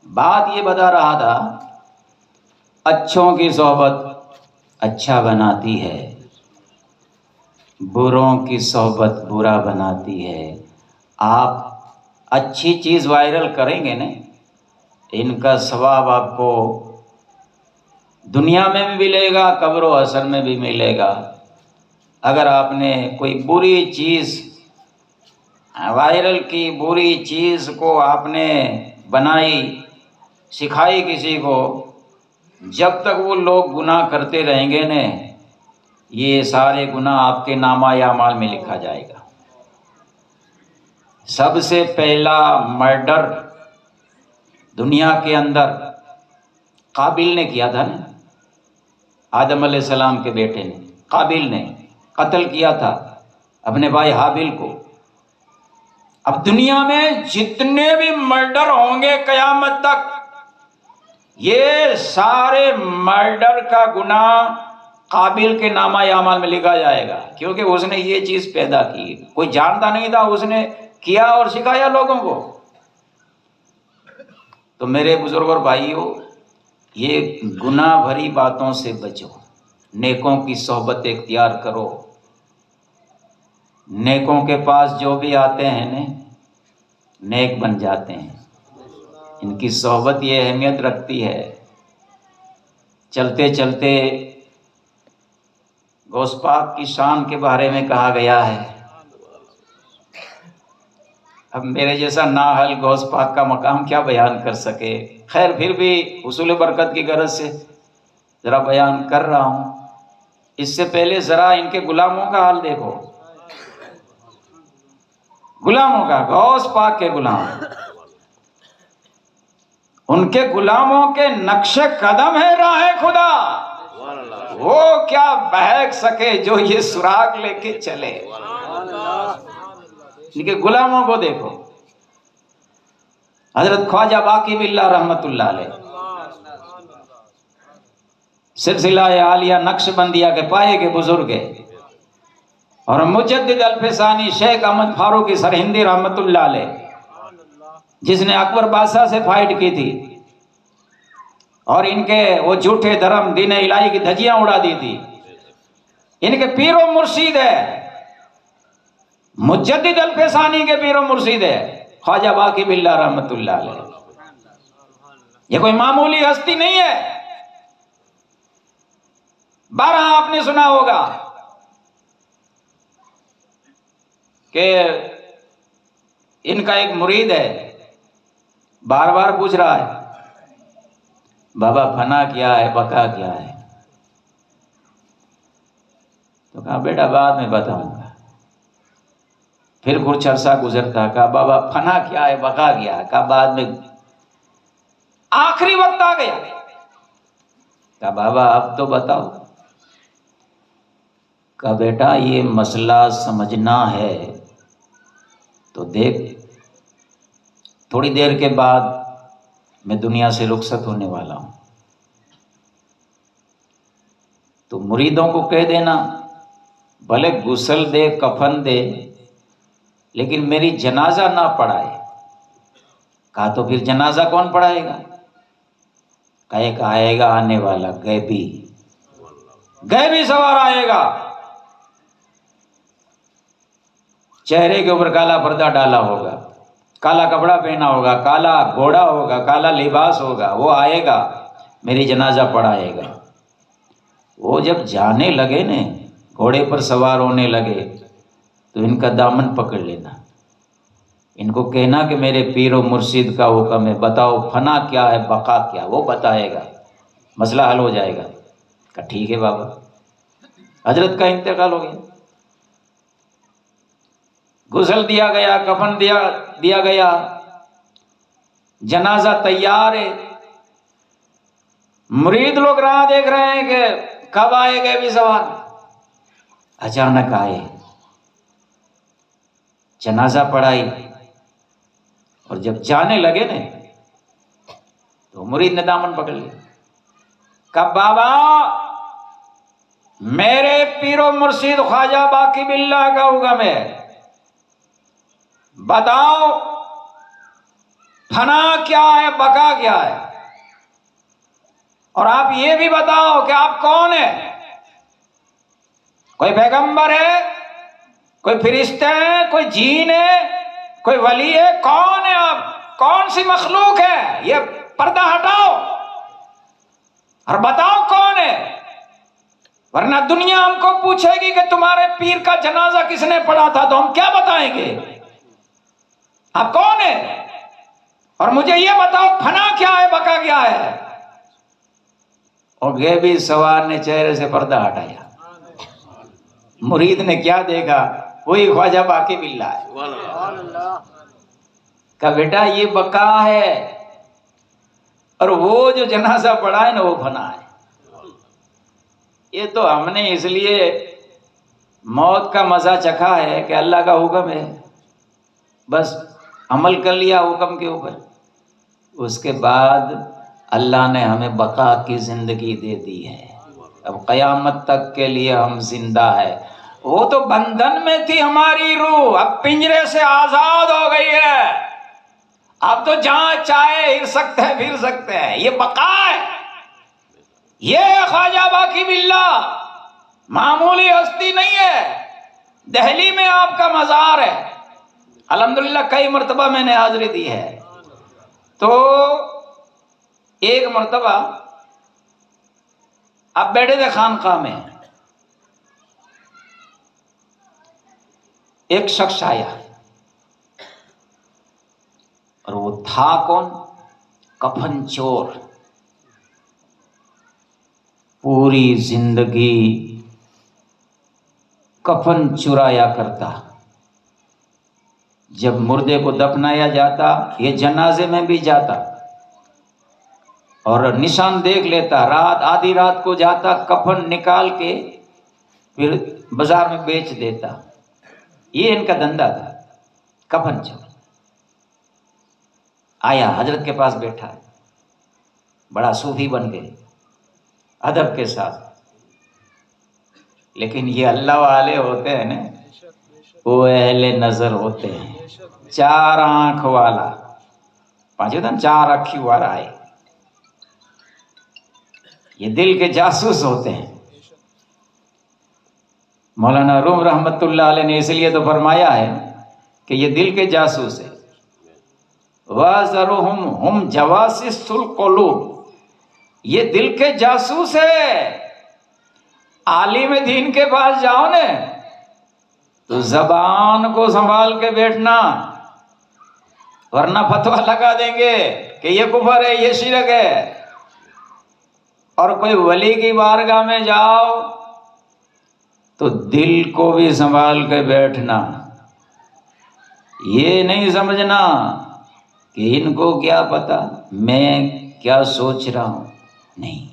बात ये बता रहा था, अच्छों की सोहबत अच्छा बनाती है, बुरों की सोहबत बुरा बनाती है। आप अच्छी चीज़ वायरल करेंगे ना, इनका सवाब आपको दुनिया में भी मिलेगा, कब्र हशर में भी मिलेगा। अगर आपने कोई बुरी चीज़ वायरल की, बुरी चीज़ को आपने बनाई, सिखाई किसी को, जब तक वो लोग गुनाह करते रहेंगे ने, ये सारे गुनाह आपके नामा आमाल में लिखा जाएगा। सबसे पहला मर्डर दुनिया के अंदर काबिल ने किया था ना, आदम अलैहिस्सलाम के बेटे ने, काबिल ने कत्ल किया था अपने भाई हाबिल को। अब दुनिया में जितने भी मर्डर होंगे कयामत तक, ये सारे मर्डर का गुनाह काबिल के नामा आमाल में लिखा जाएगा, क्योंकि उसने ये चीज पैदा की। कोई जानता नहीं था, उसने किया और सिखाया लोगों को। तो मेरे बुजुर्ग और भाइयों, ये गुनाह भरी बातों से बचो, नेकों की सोहबत इख्तियार करो। नेकों के पास जो भी आते हैं ने, नेक बन जाते हैं। इनकी सोहबत ये अहमियत रखती है। चलते चलते गौस पाक की शान के बारे में कहा गया है। अब मेरे जैसा नाहल गौस पाक का मकाम क्या बयान कर सके, खैर फिर भी हुसूल बरकत की गरज से जरा बयान कर रहा हूं। इससे पहले जरा इनके गुलामों का हाल देखो, गुलामों का, गौस पाक के गुलाम, उनके गुलामों के नक्शे कदम है राह खुदा, वो क्या बहक सके जो ये सुराग लेके चले। इनके गुलामों को देखो। हजरत ख्वाजा बाकी बिल्ला रहमतुल्लाह अलैह सिलसिला आलिया नक्शबंदिया के पाए के बुजुर्ग है, और मुजद्दिद अल्फसानी शेख अहमद फारूकी सरहिंदी रहमतुल्लाह अलैह, जिसने अकबर बादशाह से फाइट की थी और इनके वो झूठे धर्म दीन इलाही की धज्जियां उड़ा दी थी। इनके पीरो मुर्शिद है, मुजद्दिद अल्फसानी के पीरो मुर्शिद है ख्वाजा बाकी बिल्ला रहमतुल्लाह अलैह। ये कोई मामूली हस्ती नहीं है। 12 आपने सुना होगा कि इनका एक मुरीद है, बार बार पूछ रहा है, बाबा फना क्या है, बका क्या है? तो कहा बेटा बाद में बताऊंगा। फिर कुछ अरसा गुजरता, कहा बाबा फना क्या है, बका क्या है? कहा बाद में। आखिरी वक्त आ गया, कहा बाबा अब तो बताओ। कहा बेटा ये मसला समझना है तो देख, थोड़ी देर के बाद मैं दुनिया से रुखसत होने वाला हूं, तो मुरीदों को कह देना भले गुस्ल दे, कफन दे, लेकिन मेरी जनाजा ना पढ़ाए। कहा तो फिर जनाजा कौन पढ़ाएगा? कहा एक आएगा आने वाला गैबी, गैबी सवार आएगा, चेहरे के ऊपर काला पर्दा डाला होगा, काला कपड़ा पहना होगा, काला घोड़ा होगा, काला लिबास होगा, वो आएगा, मेरी जनाजा पढ़ाएगा। वो जब जाने लगे ने, घोड़े पर सवार होने लगे, तो इनका दामन पकड़ लेना, इनको कहना कि मेरे पीरो मुर्शिद का हुक्म है, बताओ फना क्या है, बका क्या, वो बताएगा, मसला हल हो जाएगा। कहा ठीक है बाबा। हजरत का इंतकाल हो गया, गुस्ल दिया गया, कफन दिया गया, जनाजा तैयार है। मुरीद लोग राह देख रहे हैं कि कब आएगा भी सवाल। अचानक आए, जनाजा पढ़ाई, और जब जाने लगे ने, तो मुरीद ने दामन पकड़ लिया। कहा बाबा मेरे पीरो मुर्शिद ख्वाजा बाकी बिल्ला का हुक्म है, बताओ फना क्या है, बका क्या है। और आप ये भी बताओ कि आप कौन है। कोई पैगंबर है, कोई फरिश्ते हैं, कोई जीन है, कोई वली है, कौन है आप? कौन सी मखलूक है? ये पर्दा हटाओ और बताओ कौन है, वरना दुनिया हमको पूछेगी कि तुम्हारे पीर का जनाजा किसने पढ़ा था, तो हम क्या बताएंगे? आप कौन है? और मुझे ये बताओ फना क्या है, बका क्या है। और गैबी सवार ने चेहरे से पर्दा हटाया। मुरीद ने क्या देखा? वही ख्वाजा बाकी बिल्ला है। कहा बेटा ये बका है, और वो जो जनाजा पड़ा है ना वो फना है। ये तो हमने इसलिए मौत का मजा चखा है कि अल्लाह का हुक्म है, बस अमल कर लिया हुक्म के ऊपर। उसके बाद अल्लाह ने हमें बका की जिंदगी दे दी है। अब कयामत तक के लिए हम जिंदा है। वो तो बंधन में थी हमारी रूह, अब पिंजरे से आजाद हो गई है। अब तो जहां चाहे हिर सकते हैं, फिर सकते हैं। ये बका है। ये ख्वाजा बाकी बिल्ला मामूली हस्ती नहीं है। दिल्ली में आपका मजार है, अल्हम्दुलिल्लाह कई मर्तबा मैंने हाजिरी दी है। तो एक मर्तबा आप बैठे थे खानकाह में, एक शख्स आया, और वो था कौन? कफन चोर। पूरी जिंदगी कफन चुराया करता। जब मुर्दे को दफनाया जाता, ये जनाजे में भी जाता और निशान देख लेता। रात आधी रात को जाता, कफन निकाल के फिर बाजार में बेच देता। ये इनका धंधा था, कफन चोर। आया, हजरत के पास बैठा है, बड़ा सूफी बन गए अदब के साथ। लेकिन ये अल्लाह वाले होते हैं ना, वो अहले नजर होते हैं। चार आंख वाला, पांच होता ना, चार अखी वाला है। ये दिल के जासूस होते हैं। मौलाना रूम रहमतुल्लाह अलैह ने इसलिए तो फरमाया है कि ये दिल के जासूस है। वाज़रुहुम हुम जवासिसुल कुलूब, ये दिल के जासूस है। आलिम दीन के पास जाओ ने तो जबान को संभाल के बैठना, वरना फतवा लगा देंगे कि ये कुफर है, ये शिरक है। और कोई वली की बारगाह में जाओ तो दिल को भी संभाल के बैठना। ये नहीं समझना कि इनको क्या पता मैं क्या सोच रहा हूं, नहीं।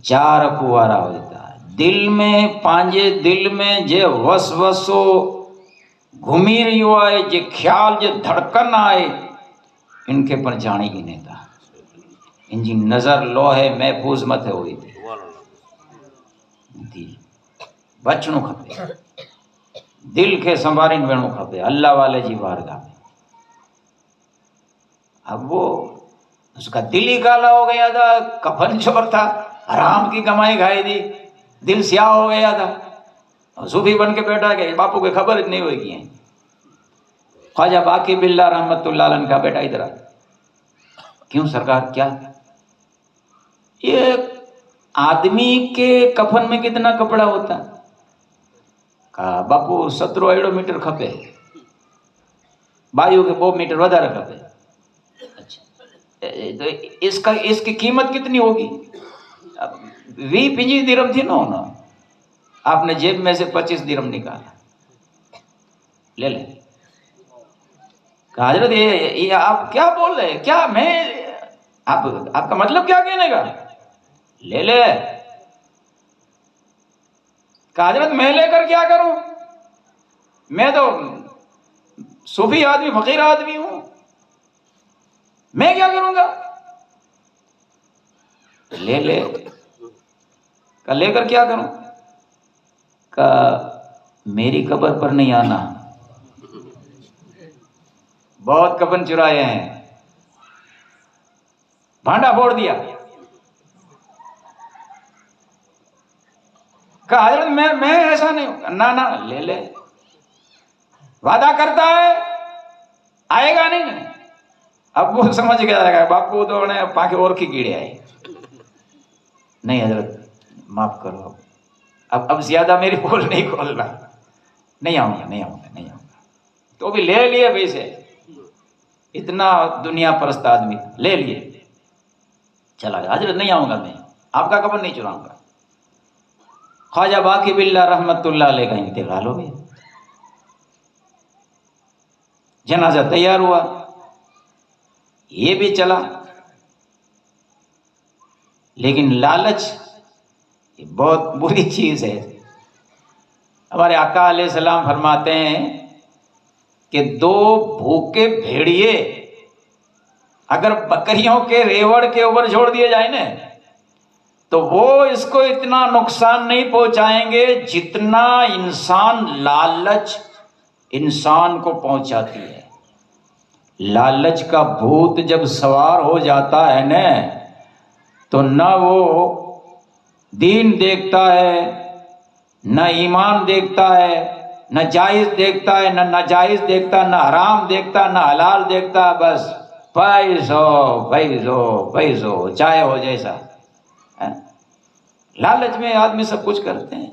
चार कुवारा होता है दिल में, पांजे दिल में जे वसवसो घूमी रही आए, जे ख्याल जे धड़कन आए, इनके पर जाने ही नहीं था। इनकी नजर लोहे महफूज मत हुई थी। दिल बचणो खपे, दिल के संभालीने वेणो खपे अल्लाह वाले जी बारगाह में। अब वो उसका दिल ही काला हो गया था, कफन चोर था, हराम की कमाई खाई थी, दिल स्याह हो गया था, और सूफी बन के बैठा के बापू को खबर नहीं होगी। ख्वाजा बाकी बिल्ला रहमतुल्लाह अलैह का बेटा इधर आ। क्यों सरकार, क्या? ये आदमी के कफन में कितना कपड़ा होता? कहा बापू 17 मीटर खपे, बायु के 2 मीटर वधारे खपे। अच्छा, तो इसकी कीमत कितनी होगी? 20 दिरहम थी ना, आपने जेब में से 25 दिरहम निकाला, ले ले। कहा हजरत ये आप क्या बोल रहे हैं? क्या मैं आपका मतलब क्या कहने का? ले ले। कहा हजरत मैं लेकर क्या करूं? मैं तो सूफी आदमी, फकीर आदमी हूं, मैं क्या करूंगा? ले ले। कहा लेकर क्या करूं? कहा मेरी कब्र पर नहीं आना, बहुत कफन चुराए हैं, भांडा फोड़ दिया। कहा हजरत मैं ऐसा नहीं, ना ना ले ले, वादा करता है आएगा नहीं ना। अब वो समझ गया बापू तो पाके और की कीड़े आए, नहीं हजरत माफ करो, अब ज्यादा मेरी पोल नहीं खोलना, नहीं आऊंगा नहीं आऊंगा नहीं आऊंगा। तो भी ले लिए पैसे, इतना दुनिया परस्त आदमी ले लिए, चला गया। हजरत नहीं आऊंगा मैं, आपका कफन नहीं चुराऊंगा। ख्वाजा बाकी बिल्ला रहमतुल्लाह अलैह का इंतकाल हो गया। जनाजा तैयार हुआ, ये भी चला, लेकिन लालच ये बहुत बुरी चीज है। हमारे आका अलैहिस्सलाम फरमाते हैं कि दो भूखे भेड़िए अगर बकरियों के रेवड़ के ऊपर छोड़ दिए जाए ना, तो वो इसको इतना नुकसान नहीं पहुंचाएंगे जितना इंसान लालच इंसान को पहुंचाती है। लालच का भूत जब सवार हो जाता है ना, तो न वो दीन देखता है, न ईमान देखता है, न जायज देखता है, न नाजायज देखता, न हराम देखता, न हलाल देखता, बस पैसो पैसो पैसो चाहे हो जैसा है। लालच में आदमी सब कुछ करते हैं।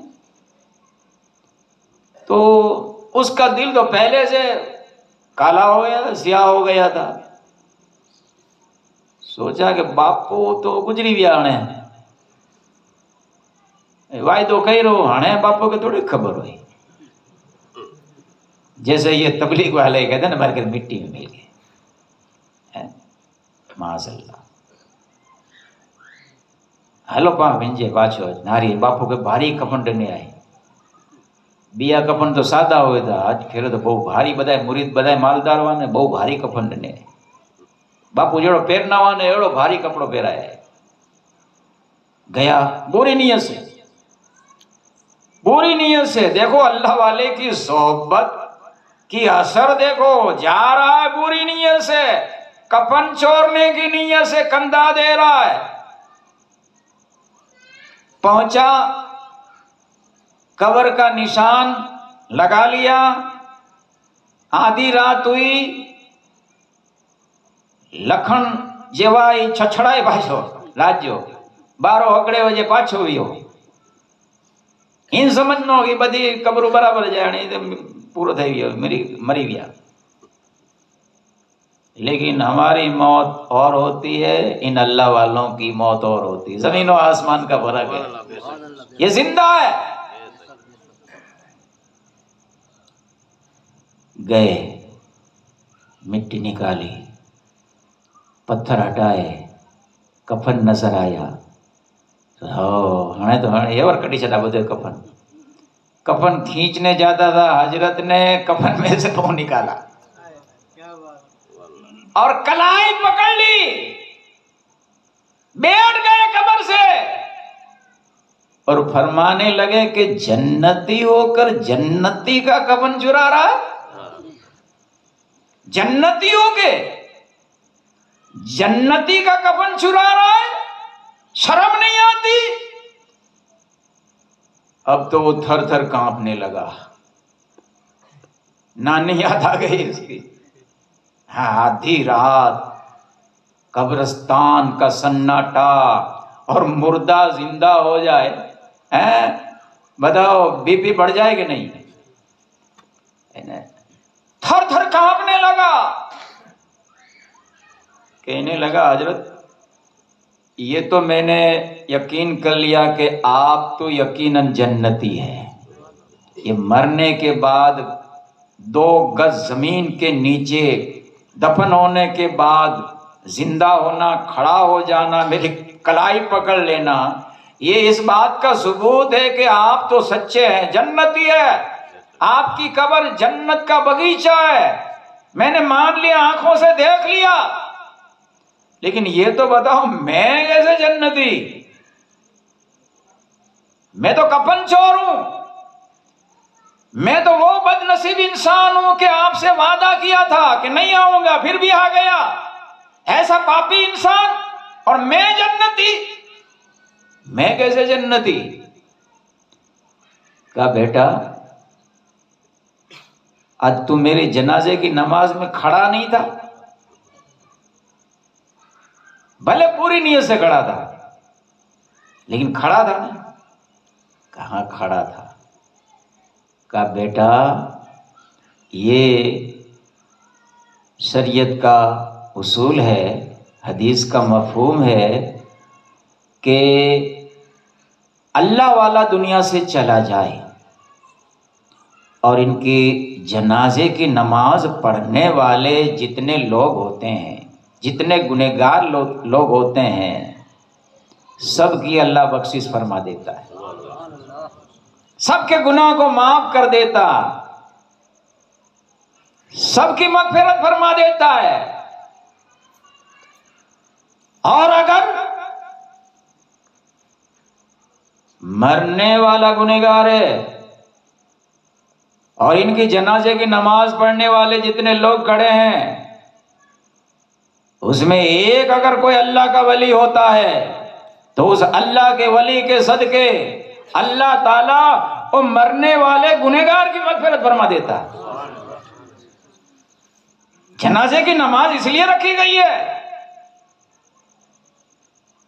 तो उसका दिल तो पहले से काला हो गया था, सियाह हो गया था। सोचा कि बापू तो गुजरी भी आने वायदो कही रो, हाणे बापू के थोड़ी खबर हुई। जैसे ये तबलीग वाले कहते हैं ना, मर के मिट्टी में मिल गए, माशअल्लाह। हलो पा विंजे पाछो नारी बापू के भारी कफन डने आए। बिया कफन तो सादा हुए था, आज फिर तो बहु भारी बधाए मुरीद बधाए मालदार वाने बहु भारी कफन डने। बापू जेड़ो पहरना वाने एड़ो भारी कपड़ो पहराया है। गया बुरी नीयत से, बुरी नीयत से। देखो अल्लाह वाले की सोहबत की असर देखो, जा रहा है बुरी नीयत से, कफन चोरने की नीयत से कंधा दे रहा है। पहुंचा, कब्र का निशान लगा लिया। आधी रात हुई, लखन जेवाई छछड़ाई पाछो लाजो 12 हकड़े बजे पाछो वियो। इन समझनो कि बधी कब्र बराबर जाणी पूरो थई गयो, मरी गया। लेकिन हमारी मौत और होती है, इन अल्लाह वालों की मौत और होती है। जमीन और आसमान का फर्क है। ये जिंदा है। गए, मिट्टी निकाली, पत्थर हटाए, कफन नजर आया। हणे तो हणे एवर कटी छड़ा बधो कफन। कफन खींचने जाता था, हजरत ने कफन में से मुंह निकाला और कलाई पकड़ ली, बैठ गए कब्र से और फरमाने लगे कि जन्नती होकर जन्नती का कफन चुरा रहा है। जन्नती होके जन्नती का कफन चुरा रहा है, शर्म नहीं आती। अब तो वो थर थर कांपने लगा। नानी याद आ गई उसकी। हाँ, आधी रात कब्रिस्तान का सन्नाटा और मुर्दा जिंदा हो जाए, हैं? बताओ बीपी बढ़ जाए कि नहीं? थर थर कांपने लगा। कहने लगा हजरत, ये तो मैंने यकीन कर लिया कि आप तो यकीनन जन्नती हैं। ये मरने के बाद 2 गज जमीन के नीचे दफन होने के बाद जिंदा होना, खड़ा हो जाना, मेरी कलाई पकड़ लेना, ये इस बात का सबूत है कि आप तो सच्चे हैं, जन्नती है। आपकी कब्र जन्नत का बगीचा है। मैंने मान लिया, आंखों से देख लिया। लेकिन ये तो बताओ, मैं कैसे जन्नती? मैं तो कफन चोर हूं। मैं तो वो बदनसीब इंसान हूं कि आपसे वादा किया था कि नहीं आऊंगा, फिर भी आ गया। ऐसा पापी इंसान, और मैं जन्नती, मैं कैसे जन्नती? कहा बेटा, आज तू मेरे जनाजे की नमाज में खड़ा नहीं था? भले पूरी नीयत से खड़ा था, लेकिन खड़ा था ना? कहां खड़ा था? कहा बेटा, ये शरीयत का उसूल है, हदीस का मफहूम है कि अल्लाह वाला दुनिया से चला जाए और इनके जनाजे की नमाज पढ़ने वाले जितने लोग होते हैं, जितने गुनहगार लोग होते हैं, सबकी अल्लाह बख्शिश फरमा देता है, सबके गुनाह को माफ कर देता, सबकी मगफिरत फरमा देता है। और अगर मरने वाला गुनहगार है और इनकी जनाजे की नमाज पढ़ने वाले जितने लोग खड़े हैं, उसमें एक अगर कोई अल्लाह का वली होता है, तो उस अल्लाह के वली के सदके अल्लाह ताला वो मरने वाले गुनहगार की मगफिरत फरमा देता है। जनाजे की नमाज इसलिए रखी गई है,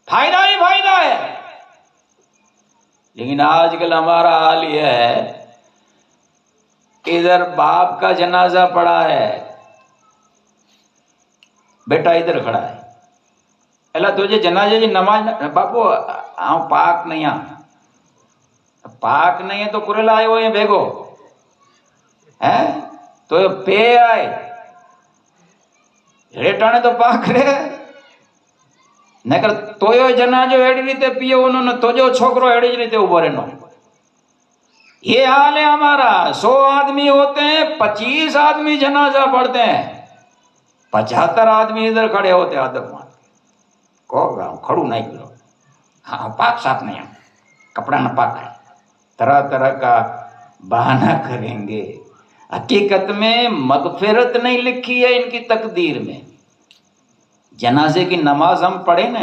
फायदा ही फायदा है। लेकिन आजकल हमारा हाल यह है कि इधर बाप का जनाजा पड़ा है, बेटा इधर खड़ा है, अल्लाह तुझे जनाजे की नमाज, बापू हाँ पाक नहीं, पाक नहीं है तो कुरल आए हो ये भेगो है तो पे आए हेठाने तो पाक रे नकर तोयो जनाजो एड़ी रीते पियो उन्होंने तोजो छोकरो एड़ी रीते उभो रहनो। ये हाल है हमारा। 100 आदमी होते हैं, 25 आदमी जनाजा पढ़ते हैं, 75 आदमी इधर खड़े होते अदब मान को गाँव खड़ू नहीं करो, हाँ पाक साफ नहीं, कपड़ा न पाक है, तरह तरह का बहाना करेंगे। हकीकत में मगफिरत नहीं लिखी है इनकी तकदीर में। जनाजे की नमाज हम पढ़े न,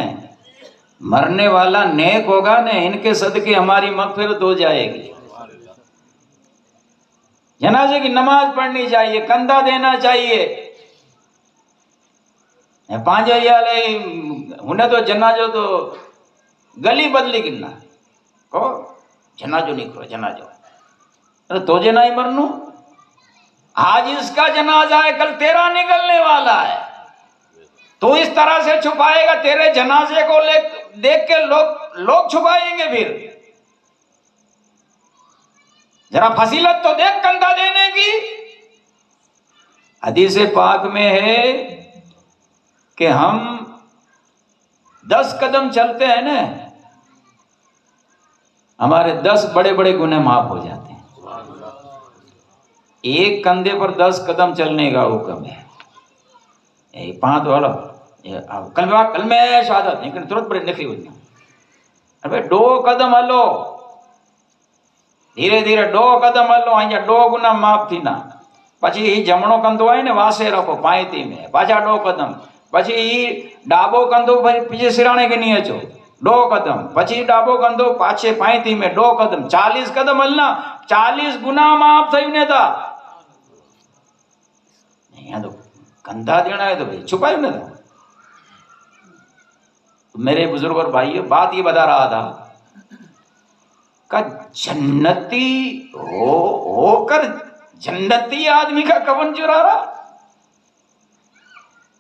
मरने वाला नेक होगा न, इनके सदके हमारी मगफिरत हो जाएगी। जनाजे की नमाज पढ़नी चाहिए, कंधा देना चाहिए। 5000 उन्हें तो जनाजो तो गली बदली किन्ना को जनाजो निकलो जनाजो, अरे तोजे नहीं मरनू, आज इसका जनाजा है, कल तेरा निकलने वाला है। तो इस तरह से छुपाएगा, तेरे जनाजे को देख के लोग छुपाएंगे। फिर जरा फसीलत तो देख कंधा देने की। हदीस पाक में है कि हम 10 कदम चलते हैं ना, हमारे 10 बड़े बड़े गुनाह माफ हो जाते हैं। एक कंधे पर 10 कदम चलने का हुक्म है। 5 वाला कल में शहादत नहीं तुरंत बड़े निकली हुई। अरे 2 कदम हलो, धीरे धीरे 2 कदम हलो, अँ 2 गुना माफ थी ना। पछी जमणो कंधो है ने वासे रखो पायती में, पाछा 2 कदम, पछी डाबो कंधो पीछे सिराने के नहीं अचो 2 कदम, पछी डाबो कंधो पाछे पायती में 2 कदम, 40 कदम हलना, 40 गुना माफ थई ने था। यहाँ तो कंधा देना है तो भाई छुपाई ना था। मेरे बुजुर्ग और भाइयों, बात ये बता रहा था का जन्नती होकर जन्नती आदमी का कफन चुरा रहा।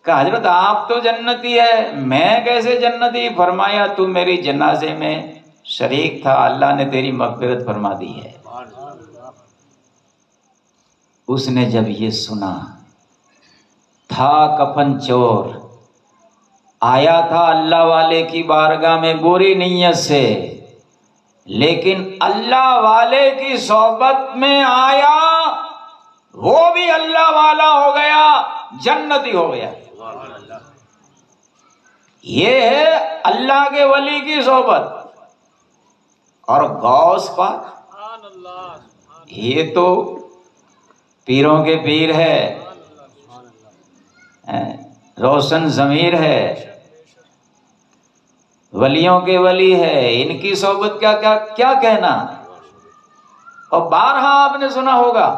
कहा हजरत आप तो जन्नती है, मैं कैसे जन्नती? फरमाया तू मेरी जनाजे में शरीक था, अल्लाह ने तेरी मगफिरत फरमा दी है। उसने जब ये सुना, था कफन चोर, आया था अल्लाह वाले की बारगाह में बुरी नीयत से, लेकिन अल्लाह वाले की सोहबत में आया, वो भी अल्लाह वाला हो गया, जन्नती हो गया। ये है अल्लाह के वली की सोहबत। और गौस पाक, ये तो पीरों के पीर है, रोशन ज़मीर है, वलियों के वली है, इनकी सोबत क्या क्या क्या कहना। और बारहा आपने सुना होगा,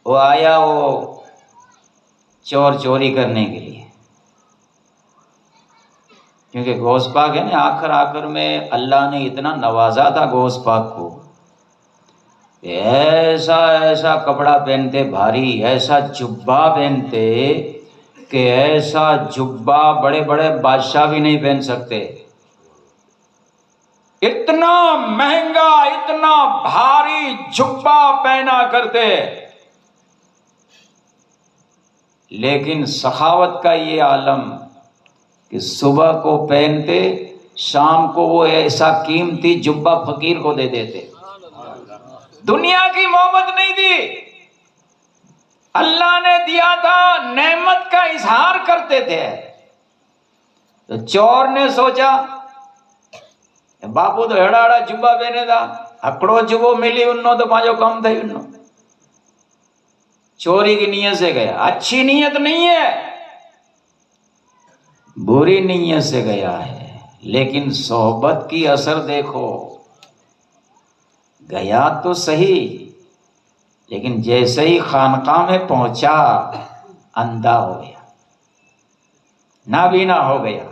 वो आया वो चोर चोरी करने के लिए, क्योंकि गौस पाक है ना, आखिर में अल्लाह ने इतना नवाजा था गौस पाक को, ऐसा ऐसा कपड़ा पहनते भारी, ऐसा जुब्बा पहनते कि ऐसा जुब्बा बड़े बड़े बादशाह भी नहीं पहन सकते, इतना महंगा इतना भारी जुब्बा पहना करते। लेकिन सखावत का ये आलम कि सुबह को पहनते, शाम को वो ऐसा कीमती जुब्बा फकीर को दे देते। दुनिया की मोहब्बत नहीं दी, अल्लाह ने दिया था, नेमत का इजहार करते थे। तो चोर ने सोचा बापू तो हेड़ा हेड़ा जुब्बा पहने था, हकड़ो जुबो मिली उन्नो तो पांचो कम थे उन्नो। चोरी की नीयत से गया, अच्छी नीयत नहीं है, बुरी नीयत से गया है, लेकिन सोहबत की असर देखो, गया तो सही, लेकिन जैसे ही खानकाह में पहुंचा अंधा हो गया, नाबीना हो गया,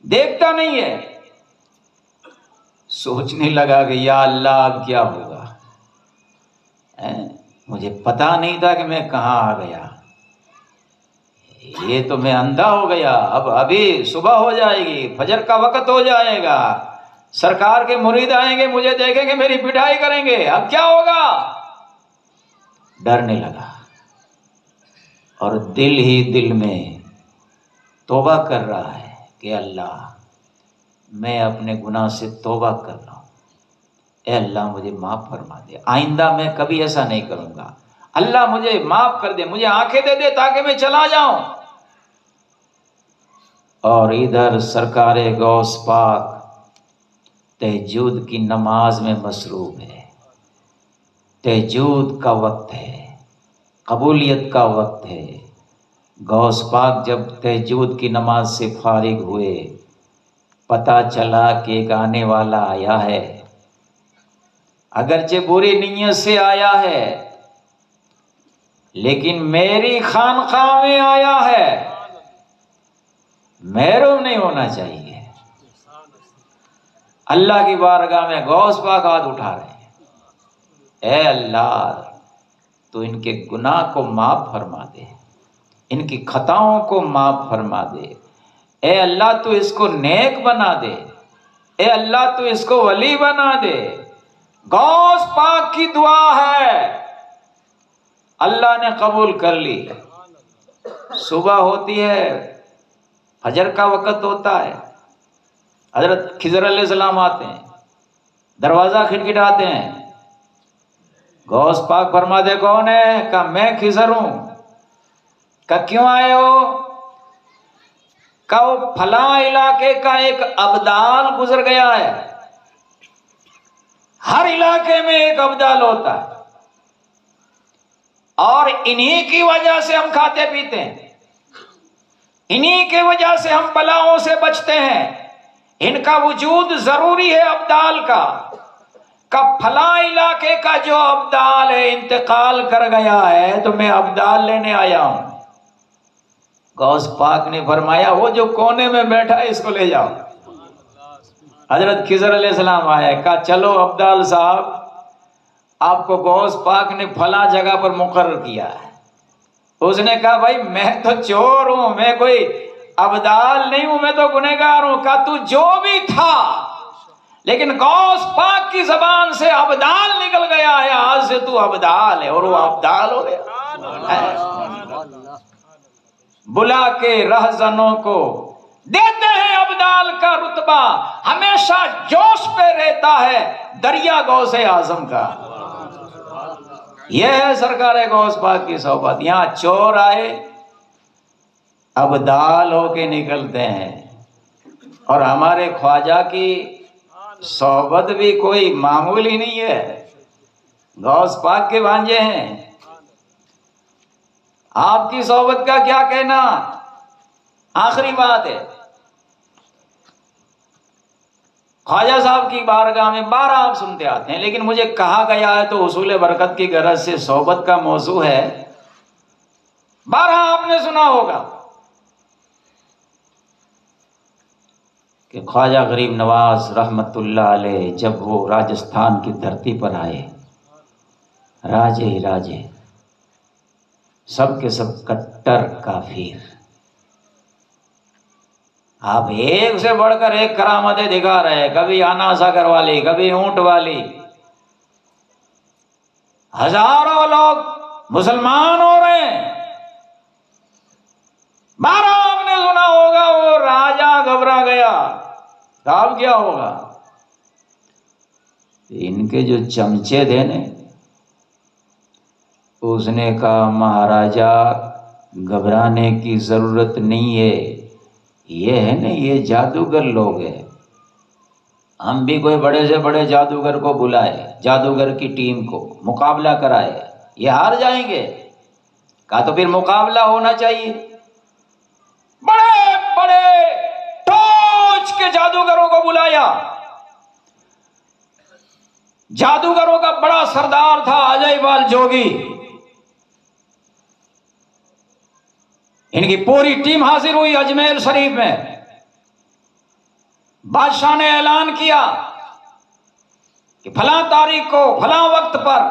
देखता नहीं है। सोचने लगा कि या अल्लाह अब क्या होगा, मुझे पता नहीं था कि मैं कहां आ गया, ये तो मैं अंधा हो गया। अब अभी सुबह हो जाएगी, फजर का वक्त हो जाएगा, सरकार के मुरीद आएंगे, मुझे देखेंगे, मेरी पिटाई करेंगे, अब क्या होगा। डरने लगा और दिल ही दिल में तौबा कर रहा है कि अल्लाह मैं अपने गुनाह से तौबा कर रहा हूं, ए अल्लाह मुझे माफ फरमा दे, आइंदा मैं कभी ऐसा नहीं करूंगा, अल्लाह मुझे माफ कर दे, मुझे आंखें दे दे ताकि मैं चला जाऊं। और इधर सरकारे गौस पाक तहज्जुद की नमाज में मसरूफ है, तहज्जुद का वक्त है, कबूलियत का वक्त है। गौस पाक जब तहज्जुद की नमाज से फारिग हुए, पता चला कि एक आने वाला आया है, अगरचे बुरी नीयत से आया है, लेकिन मेरी खानकाह में आया है, महरूम नहीं होना चाहिए। अल्लाह की बारगाह में गौस पाक हाथ उठा रहे हैं, ए अल्लाह तू इनके गुनाह को माफ फरमा दे, इनकी खताओं को माफ फरमा दे, ए अल्लाह तू इसको नेक बना दे, ए अल्लाह तू इसको वली बना दे। गौस पाक की दुआ है, अल्लाह ने कबूल कर ली। सुबह होती है, फजर का वक्त होता है, हजरत खिजर अलैहिस्सलाम आते हैं, दरवाजा खटखटाते हैं, गौस पाक फरमाते कौन है? कहा मैं खिजर हूं। कहा क्यों आए हो? कहा वो फला इलाके का एक अब्दाल गुजर गया है, हर इलाके में एक अब्दाल होता है, और इन्हीं की वजह से हम खाते पीते हैं, इन्हीं की वजह से हम बलाओं से बचते हैं, इनका वजूद जरूरी है अब्दाल का। फला इलाके का जो अब्दाल है इंतकाल कर गया है, तो मैं अब्दाल लेने आया हूं। गौस पाक ने फरमाया वो जो कोने में बैठा है इसको ले जाओ। हजरत खिजर अलैहिस्सलाम आए, कहा चलो अब्दाल साहब, आपको गौस पाक ने फला जगह पर मुकर्रर किया है। उसने कहा भाई मैं तो चोर हूं, मैं कोई अब्दाल नहीं हूं, मैं तो गुनहगार हूं। कहा तू जो भी था, लेकिन गौस पाक की जबान से अब्दाल निकल गया है, आज से तू अब्दाल है। और वो अब्दाल हो गया। बुला के रहजनों को देते हैं अब्दाल का रुतबा, हमेशा जोश पे रहता है दरिया गौसे आजम का। यह है सरकार गौस पाक की सोबत। यहां चोर आए अब्दाल होके निकलते हैं, और हमारे ख्वाजा की सोहबत भी कोई मामूली नहीं है, गौस पाक के भांजे हैं। आपकी सोहबत का क्या कहना। आखिरी बात है, ख्वाजा साहब की बारगाह में 12 आप सुनते आते हैं, लेकिन मुझे कहा गया है तो उसूल बरकत की गरज से सोहबत का मौजू है, 12 आपने सुना होगा कि ख्वाजा गरीब नवाज रहमतुल्लाह अलैह जब वो राजस्थान की धरती पर आए, राजे ही राजे, सब के सब कट्टर काफिर। आप एक से बढ़कर एक करामतें दिखा रहे, कभी आना सागर वाली, कभी ऊंट वाली, हजारों लोग मुसलमान हो रहे हैं। 12 आपने सुना होगा वो राजा घबरा गया, अब क्या होगा। इनके जो चमचे थे ने, उसने कहा महाराजा घबराने की जरूरत नहीं है, ये है ना, ये जादूगर लोग हैं, हम भी कोई बड़े से बड़े जादूगर को बुलाए, जादूगर की टीम को मुकाबला कराए, ये हार जाएंगे। कहा तो फिर मुकाबला होना चाहिए। बड़े बड़े टॉर्च के जादूगरों को बुलाया। जादूगरों का बड़ा सरदार था अजयपाल जोगी, इनकी पूरी टीम हाजिर हुई अजमेर शरीफ में। बादशाह ने ऐलान किया कि फलां तारीख को फलां वक्त पर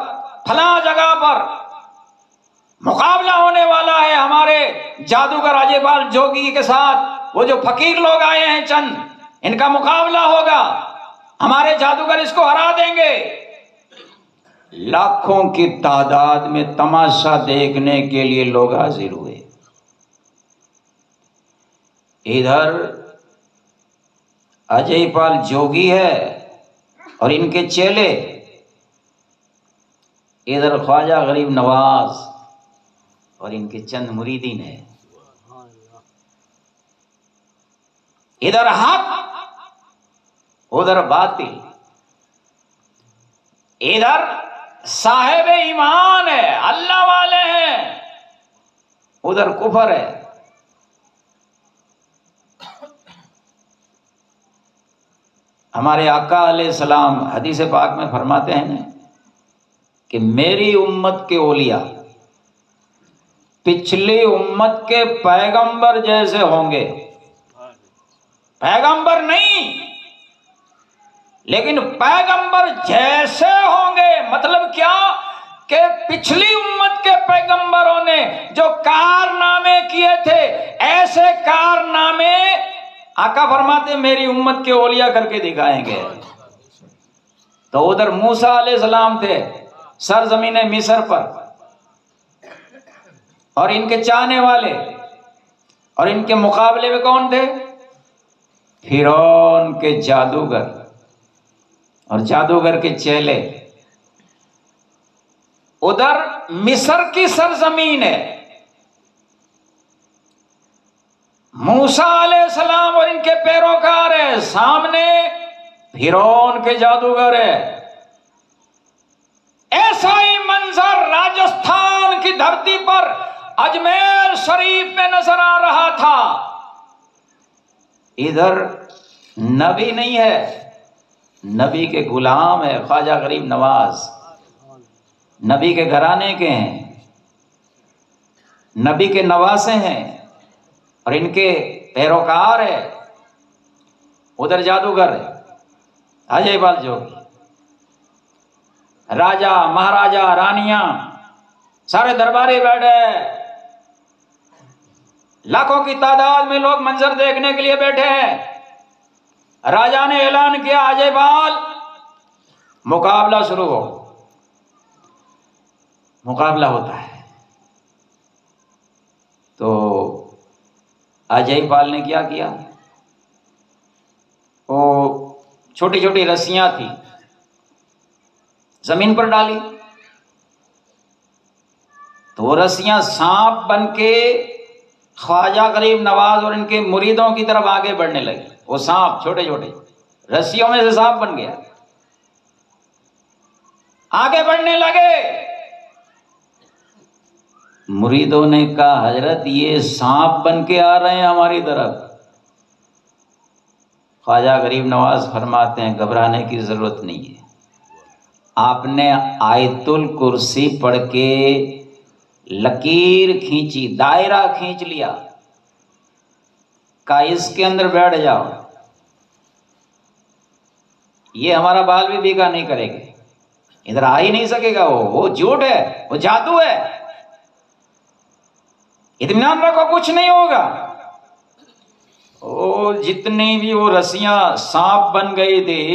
फलां जगह पर मुकाबला होने वाला है हमारे जादूगर अजयपाल जोगी के साथ। वो जो फकीर लोग आए हैं चंद, इनका मुकाबला होगा, हमारे जादूगर इसको हरा देंगे। लाखों की तादाद में तमाशा देखने के लिए लोग हाजिर हुए। इधर अजयपाल जोगी है और इनके चेले, इधर ख्वाजा गरीब नवाज और इनके चंद मुरीदीन है। इधर हक उधर बातिल, इधर साहेब ईमान है, अल्लाह वाले हैं, उधर कुफर है। हमारे आका अलैहिस्सलाम हदीस पाक में फरमाते हैं कि मेरी उम्मत के औलिया पिछली उम्मत के पैगंबर जैसे होंगे। पैगंबर नहीं, लेकिन पैगंबर जैसे होंगे। मतलब क्या कि पिछली उम्मत के पैगंबरों ने जो कारनामे किए थे, ऐसे कारनामे आका फरमाते मेरी उम्मत के औलिया करके दिखाएंगे। तो उधर मूसा अलैहिस्सलाम थे सरजमीन मिस्र पर, और इनके चाहने वाले और इनके मुकाबले में कौन थे? फिरौन के जादूगर और जादूगर के चेले। उधर मिस्र की सरजमीन है, मूसा अलैहिस्सलाम और इनके पैरोकार है, सामने फिरौन के जादूगर है। ऐसा ही मंजर राजस्थान की धरती पर अजमेर शरीफ में नजर आ रहा था। इधर नबी नहीं है, नबी के गुलाम है ख्वाजा गरीब नवाज, नबी के घराने के हैं, नबी के नवासे हैं और इनके पैरोकार है। उधर जादूगर है अजयपाल जोगी, राजा महाराजा रानियां सारे दरबारी बैठे, लाखों की तादाद में लोग मंजर देखने के लिए बैठे हैं। राजा ने ऐलान किया अजयपाल मुकाबला शुरू हो। मुकाबला होता है तो अजयपाल ने क्या किया, वो छोटी छोटी रस्सियां थी जमीन पर डाली, तो वो रस्सियां सांप बन के ख्वाजा गरीब नवाज और इनके मुरीदों की तरफ आगे बढ़ने लगी। वो सांप छोटे छोटे रस्सियों में से सांप बन गया। आगे बढ़ने लगे, मुरीदों ने कहा हजरत ये सांप बन के आ रहे हैं हमारी तरफ। ख्वाजा गरीब नवाज फरमाते हैं घबराने की जरूरत नहीं है, आपने आयतुल कुर्सी पढ़ के लकीर खींची, दायरा खींच लिया, का इसके अंदर बैठ जाओ, ये हमारा बाल भी बीघा नहीं करेंगे, इधर आ ही नहीं सकेगा, वो झूठ है, वो जादू है, इत्मीनान रखो कुछ नहीं होगा। ओ जितनी भी वो रस्सियां सांप बन गई थी,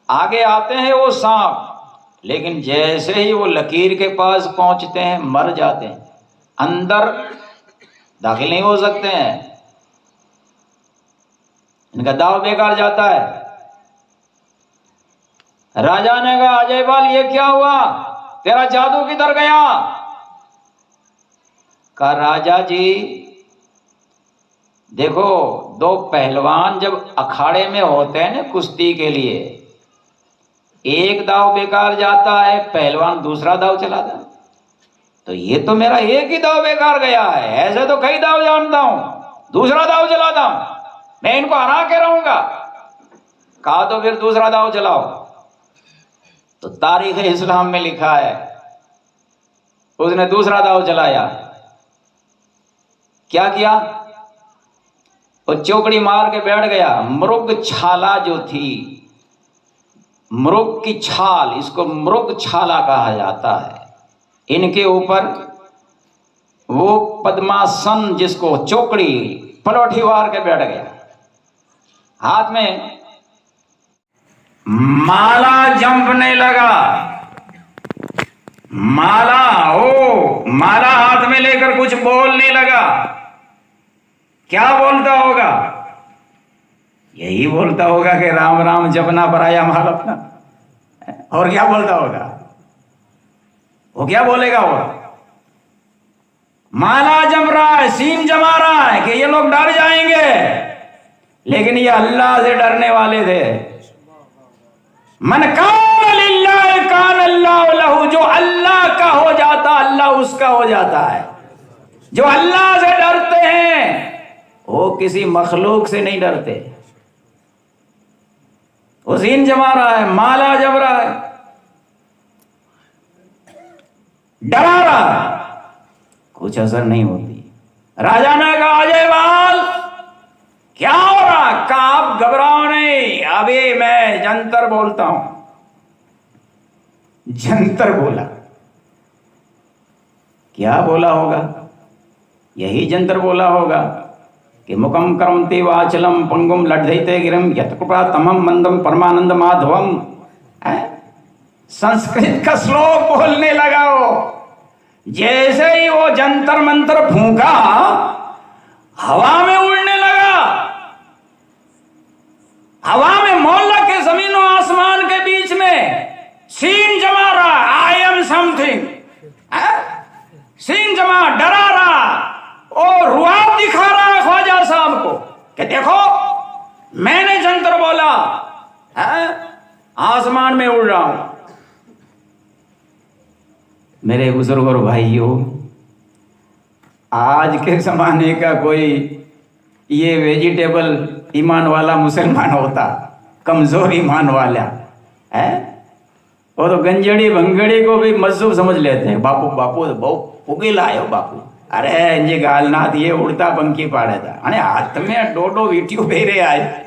आगे आते हैं वो सांप, लेकिन जैसे ही वो लकीर के पास पहुंचते हैं मर जाते हैं, अंदर दाखिल नहीं हो सकते हैं, इनका दाव बेकार जाता है। राजा ने कहा अजयपाल ये क्या हुआ, तेरा जादू किधर गया? कहा राजा जी देखो, दो पहलवान जब अखाड़े में होते हैं ना कुश्ती के लिए, एक दाव बेकार जाता है, पहलवान दूसरा दाव चलाता है, तो ये तो मेरा एक ही दाव बेकार गया है, ऐसे तो कई दाव जानता हूं, दूसरा दाव चलाता हूं, मैं इनको हरा के रहूंगा। कहा तो फिर दूसरा दाव चलाओ। तो तारीख इस्लाम में लिखा है उसने दूसरा दाव चलाया। क्या किया? वो चौकड़ी मार के बैठ गया। मृग छाला जो थी, मृग की छाल, इसको मृग छाला कहा जाता है, इनके ऊपर वो पद्मासन जिसको चौकड़ी पलौठी मार के बैठ गया। हाथ में माला जंपने लगा, माला हाथ में लेकर कुछ बोलने लगा। क्या बोलता होगा? यही बोलता होगा कि राम राम जपना पराया माल अपना। और क्या बोलता होगा? वो क्या बोलेगा? वो माला जम रहा है, सीन जमा रहा है कि ये लोग डर जाएंगे, लेकिन ये अल्लाह से डरने वाले थे। मन कान लिल्लाह कान अल्लाह लहू, जो अल्लाह का हो जाता अल्लाह उसका हो जाता है। जो अल्लाह से डरते हैं वो किसी मखलूक से नहीं डरते। वो सीन जमा रहा है, माला जम रहा है, डरा रहा है, कुछ असर नहीं होती। राजा ने कहा अजयपाल क्या हो रहा? कहा आप घबराओ नहीं, अभी मैं जंतर बोलता हूं। जंतर बोला। क्या बोला होगा? यही जंतर बोला होगा कि मुकम करमते वाचलम पंगुम लड्ढते गिरम यत्कृपा तमम मंदम परमानंद माधवम। संस्कृत का श्लोक बोलने लगा। वो जैसे ही वो जंतर मंतर फूंका, हवा में उड़ने लगा। हवा में मोहल्ला के जमीन और आसमान के बीच में सीन जमा रहा, आई एम समथिंग, सीन जमा, डरा रहा और रुआब दिखा रहा है ख्वाजा साहब को कि देखो मैंने जंतर बोला, आसमान में उड़ रहा हूं। मेरे बुजुर्ग और भाइयों, आज के जमाने का कोई ये वेजिटेबल ईमान वाला मुसलमान होता, कमजोर ईमान वाला है, वो तो गंजड़ी भंगड़ी को भी मजसूब समझ लेते हैं। बापू बापू तो बहु पुगेला आयो बापू, अरे इंजे गालनाथ ये उड़ता पंखी पाड़े था, अने हाथ में डोडो वीटियो भेरे आए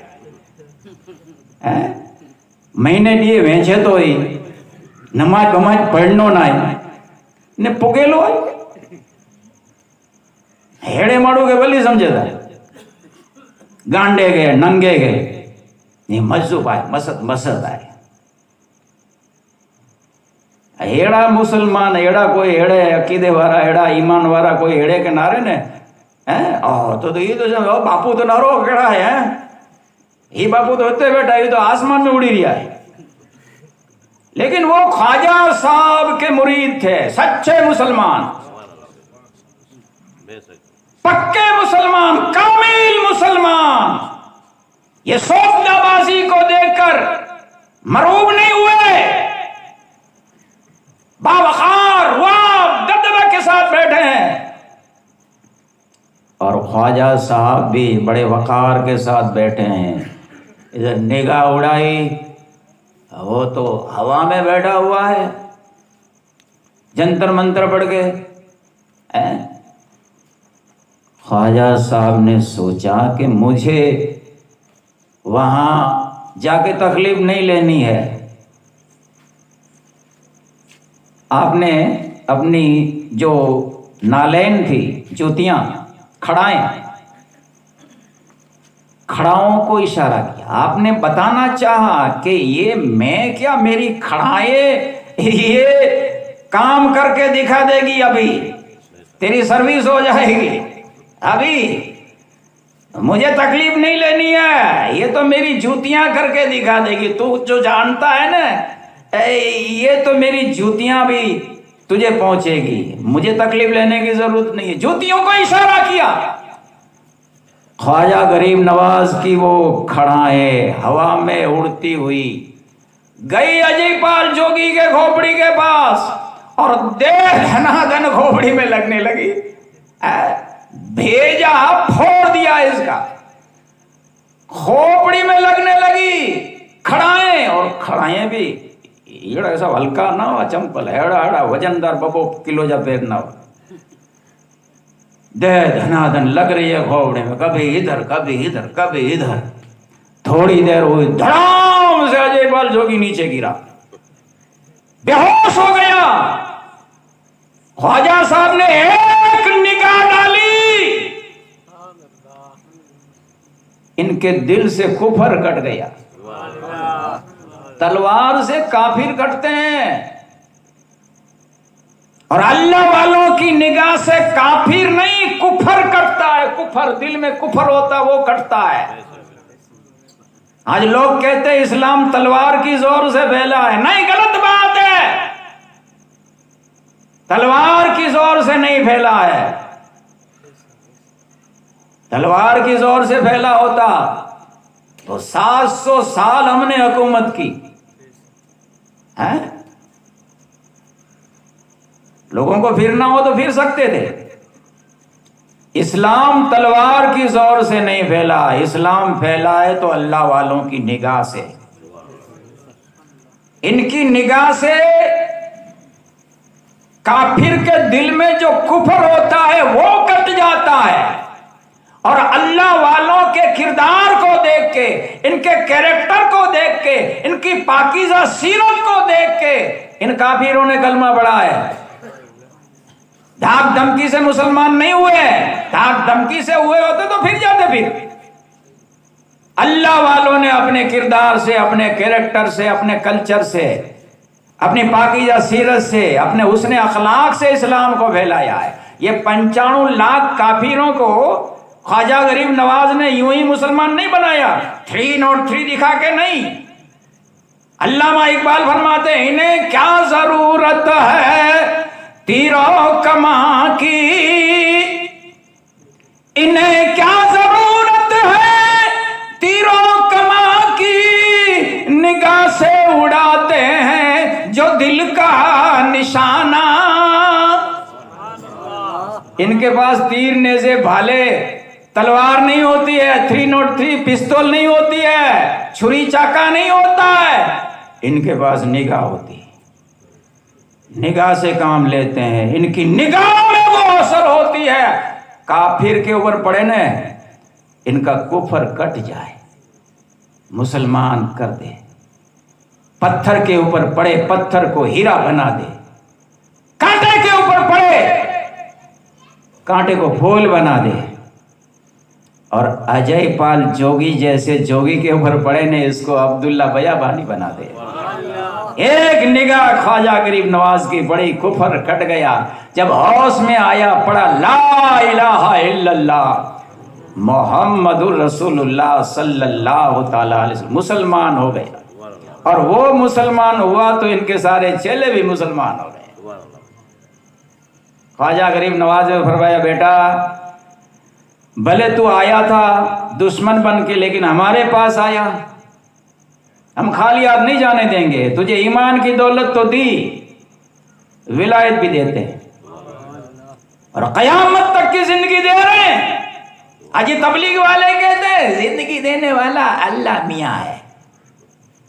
महीने दिए वेचे तो ही नमाज बमाज पढ़नो ना ने पुगेलो हेड़े माड़ू के भली समझे था, गांडे गए नंगे गए, ये मजसूब आए, मसद मसद आए। हेड़ा मुसलमान, हेड़ा कोई हेड़े अकीदे वाला, हेड़ा ईमान वाला कोई हेड़े के नारे ने हैं, तो ये तो बापू तो नारो केड़ा है, ये बापू तो होते बैठा, ये तो आसमान में उड़ी रहा है। लेकिन वो ख्वाजा साहब के मुरीद थे, सच्चे मुसलमान, पक्के मुसलमान, कामिल मुसलमान। ये सोफदाबाजी को देखकर मरूब नहीं हुए, बावकार रुआब दबदबे के साथ बैठे हैं। और ख्वाजा साहब भी बड़े वकार के साथ बैठे हैं। इधर निगाह उड़ाई, वो तो हवा में बैठा हुआ है, जंतर मंतर पड़ गए। ख्वाजा साहब ने सोचा कि मुझे वहां जाके तकलीफ नहीं लेनी है। आपने अपनी जो नालैन थी, जूतियां, खड़ाओं को इशारा किया। आपने बताना चाहा कि ये मैं क्या, मेरी खड़ाएं ये काम करके दिखा देगी, अभी तेरी सर्विस हो जाएगी, अभी मुझे तकलीफ नहीं लेनी है, ये तो मेरी जूतियां करके दिखा देगी। तू जो जानता है ना, ये तो मेरी जूतियां भी तुझे पहुंचेगी, मुझे तकलीफ लेने की जरूरत नहीं है। जूतियों को इशारा किया। ख्वाजा गरीब नवाज की वो खड़ाएं हवा में उड़ती हुई गई अजयपाल जोगी के खोपड़ी के पास और धनाधन खोपड़ी में लगने लगी। भेजा फोड़ दिया इसका, खोपड़ी में लगने लगी खड़ाएं। और खड़ाएं भी एड़ा ऐसा हल्का ना हो, चंपल एड़ा वजनदार बबो किलो जा पेर ना हो, दे धनाधन लग रही है खोपड़ी में, कभी इधर कभी इधर कभी इधर। थोड़ी देर हुई, धड़ाम से अजयपाल जोगी नीचे गिरा, बेहोश हो गया। ख्वाजा साहब ने एक निगाह डाली, इनके दिल से कुफर कट गया। तलवार से काफिर कटते हैं और अल्लाह वालों की निगाह से काफिर नहीं, कुफर कटता है। कुफर, दिल में कुफर होता, वो कटता है। आज लोग कहते हैं इस्लाम तलवार की जोर से फैला है, नहीं, गलत बात है। तलवार की जोर से नहीं फैला है। तलवार की जोर से फैला होता तो 700 साल हमने हुकूमत की है। लोगों को फिरना हो तो फिर सकते थे। इस्लाम तलवार की जोर से नहीं फैला, इस्लाम फैला है तो अल्लाह वालों की निगाह से। इनकी निगाह से काफिर के दिल में जो कुफर होता है वो कट जाता है और अल्लाह वालों के किरदार को देख के, इनके कैरेक्टर को देख के, इनकी पाकीज़ा सीरत को देख के इन काफिरों ने कलमा पढ़ा है। धाक धमकी से मुसलमान नहीं हुए, धाक धमकी से हुए होते तो फिर जाते। फिर अल्लाह वालों ने अपने किरदार से, अपने कैरेक्टर से, अपने कल्चर से, अपनी पाकीज़ा सीरत से, अपने हुस्ने अखलाक से इस्लाम को फैलाया है। ये 95 लाख काफिरों को ख्वाजा गरीब नवाज ने यूं ही मुसलमान नहीं बनाया, 303 दिखा के नहीं। अल्लामा इकबाल फरमाते हैं, इन्हें क्या जरूरत है तीरों कमा की, इन्हें क्या जरूरत है तीरों कमा की, निगाह से उड़ाते हैं जो दिल का निशाना। इनके पास तीर नेज़े भाले तलवार नहीं होती है, 303 पिस्तौल नहीं होती है, छुरी चाका नहीं होता है, इनके पास निगाह होती है। निगाह से काम लेते हैं, इनकी निगाह में वो असर होती है। काफिर के ऊपर पड़े न, इनका कुफर कट जाए, मुसलमान कर दे। पत्थर के ऊपर पड़े, पत्थर को हीरा बना दे। कांटे के ऊपर पड़े, कांटे को फूल बना दे। और अजयपाल जोगी जैसे जोगी के ऊपर पड़े ने, इसको अब्दुल्ला बयाबानी बना दे। एक निगाह ख्वाजा गरीब नवाज की बड़ी, कुफर कट गया। जब होश में आया, पढ़ा ला इलाहा इल्लल्लाह मुहम्मदुर रसूलुल्लाह सल्लल्लाहु तआला अलैहि वसल्लम, मुसलमान हो गया। और वो मुसलमान हुआ तो इनके सारे चेले भी मुसलमान हो गए। ख्वाजा गरीब नवाज ने फरमाया, बेटा भले तू आया था दुश्मन बन के, लेकिन हमारे पास आया, हम खाली हाथ नहीं जाने देंगे। तुझे ईमान की दौलत तो दी, विलायत भी देते हैं और कयामत तक की जिंदगी दे रहे हैं। आज तबलीग वाले कहते हैं जिंदगी देने वाला अल्लाह मियाँ है,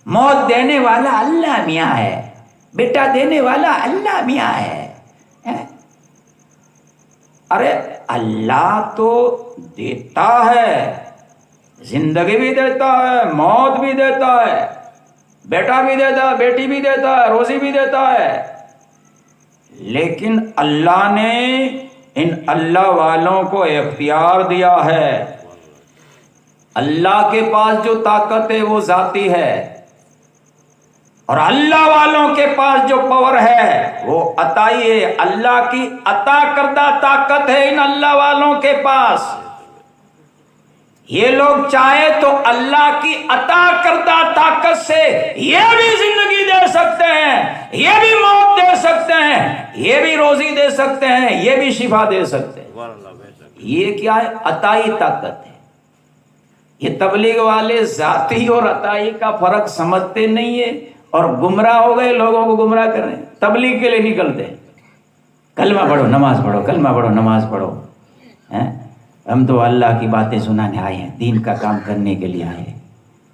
मौत देने वाला अल्लाह मियाँ है, बेटा देने वाला अल्लाह मियाँ है। अरे अल्लाह तो देता है, जिंदगी भी देता है, मौत भी देता है, बेटा भी देता है, बेटी भी देता है, रोजी भी देता है। लेकिन अल्लाह ने इन अल्लाह वालों को इख्तियार दिया है। अल्लाह के पास जो ताकत है वो जाती है, और अल्लाह वालों के पास जो पावर है वो अताई है। अल्लाह की अता करदा ताकत है इन अल्लाह वालों के पास। ये लोग चाहे तो अल्लाह की अता करदा ताकत से ये भी जिंदगी दे सकते हैं, ये भी मौत दे सकते हैं, ये भी रोजी दे सकते हैं, ये भी शिफा दे सकते हैं। ये क्या है? अताई ताकत है। ये तबलीग वाले जाती और अताई का फर्क समझते नहीं है और गुमराह हो गए, लोगों को गुमराह कर रहे हैं। तबलीग के लिए निकलते हैं, कलमा पढ़ो नमाज पढ़ो, कलमा पढ़ो नमाज पढ़ो। हम तो अल्लाह की बातें सुनाने आए हैं, दीन का काम करने के लिए आए हैं,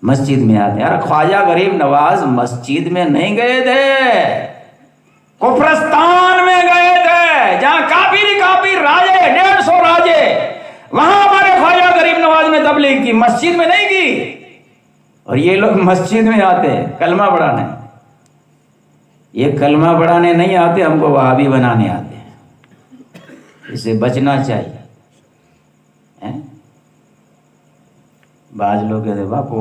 मस्जिद में आते हैं। यार ख्वाजा गरीब नवाज मस्जिद में नहीं गए थे, कुफरस्तान में गए थे, जहां काफिर राजे 150 राजे, वहां हमारे ख्वाजा गरीब नवाज ने तबलीग की, मस्जिद में नहीं की। और ये लोग मस्जिद में आते हैं कलमा पढ़ाने। ये कलमा पढ़ाने नहीं आते, हमको वहाबी बनाने आते हैं। इसे बचना चाहिए। बाज लोग कहते बापू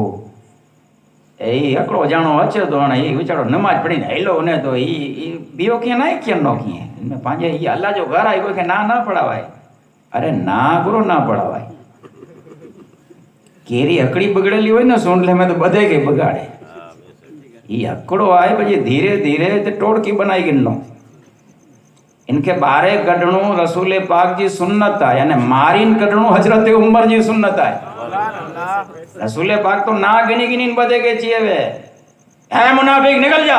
ए अकड़ो जानो अचे तो हाणे ये वीचारो नमाज पढ़ीने हेलो ने तो बीओ कीअं ना कीअं न कीअं इनमें पंहिंजे ये अल्लाह जो घर आहे कोई खे ना पढ़ावाए। अरे ना गुरु ना पढ़ावाए। केरी अकड़ी बगड़ेली हो न सोंडले में तो बधे के बगाड़े। ये अकड़ो आए भाई धीरे धीरे ते टोड़की बनाई गिनो। इनके बारे कढणो रसूल पाक जी सुन्नत है, यानी मारीन कढणो हजरत उमर जी सुन्नत है। रसूल पाक तो ना गिनी गिनी बदे के चाहिए वे है मुनाफिक निकल जा।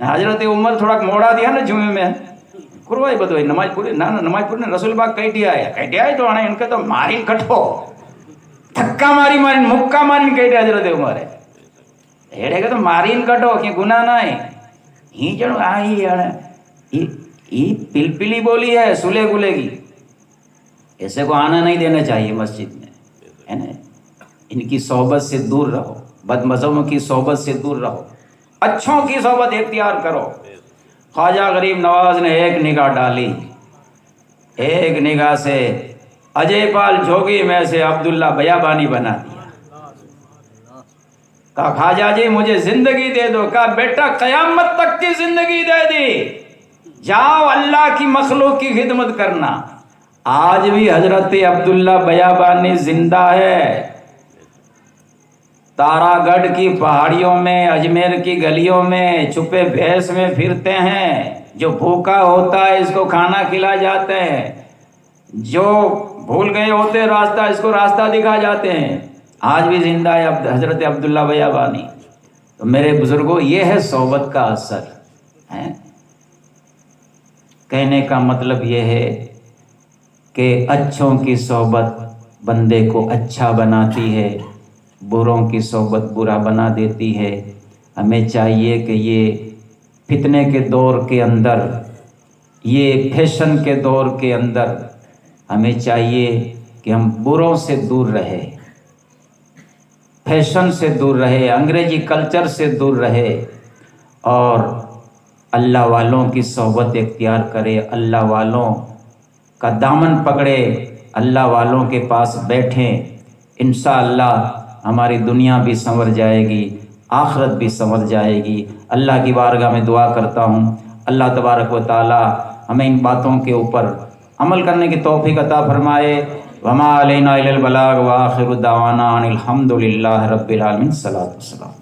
हजरत उमर थोड़ा मोड़ा दिया ना जुमे में कुरवाई बदो नमाज पूरी ना नमाज पूरी रसूल पाक कई आए तो हाणे इनके तो मारीन कठो धक्का मारी मारीन मुक्का मारीन कई हजरत उमर है हेड़े के तो मारीन कठो कि गुनाह ना है। ही जणो ये पिलपिली बोली है सुले गुले की, ऐसे को आना नहीं देना चाहिए मस्जिद में, है ना। इनकी सोहबत से दूर रहो, बदमज़हबों की सोहबत से दूर रहो, अच्छों की सोहबत इख्तियार करो। ख्वाजा गरीब नवाज ने एक निगाह डाली, एक निगाह से अजय पाल जोगी में से अब्दुल्ला बयाबानी बना दिया। कहा ख्वाजा जी मुझे जिंदगी दे दो। कहा बेटा कयामत तक की जिंदगी दे दी, जाओ अल्लाह की मखलूक की खिदमत करना। आज भी हजरत अब्दुल्ला बयाबानी जिंदा है। तारागढ़ की पहाड़ियों में, अजमेर की गलियों में छुपे भैंस में फिरते हैं। जो भूखा होता है इसको खाना खिला जाते हैं, जो भूल गए होते रास्ता इसको रास्ता दिखा जाते हैं। आज भी जिंदा है हजरत अब्दुल्ला बयाबानी। तो मेरे बुजुर्गों ये है सोहबत का असर है। कहने का मतलब ये है कि अच्छों की सोहबत बंदे को अच्छा बनाती है, बुरों की सोहबत बुरा बना देती है। हमें चाहिए कि ये फितने के दौर के अंदर, ये फैशन के दौर के अंदर हमें चाहिए कि हम बुरों से दूर रहे, फैशन से दूर रहे, अंग्रेजी कल्चर से दूर रहे और अल्लाह वालों की सोहबत इख्तियार करे, अल्लाह वालों का दामन पकड़े, अल्लाह वालों के पास बैठें। इंशाअल्लाह हमारी दुनिया भी संवर जाएगी, आखिरत भी संवर जाएगी। अल्लाह की बारगाह में दुआ करता हूँ अल्लाह तबारक व तआला हमें इन बातों के ऊपर अमल करने की तौफीक अता फरमाए। वमा अलैना इल्लल बलाग व आखिरु दावाना अनिल हम्दुलिल्लाहि रब्बिल आलमीन। सलातो सलाम।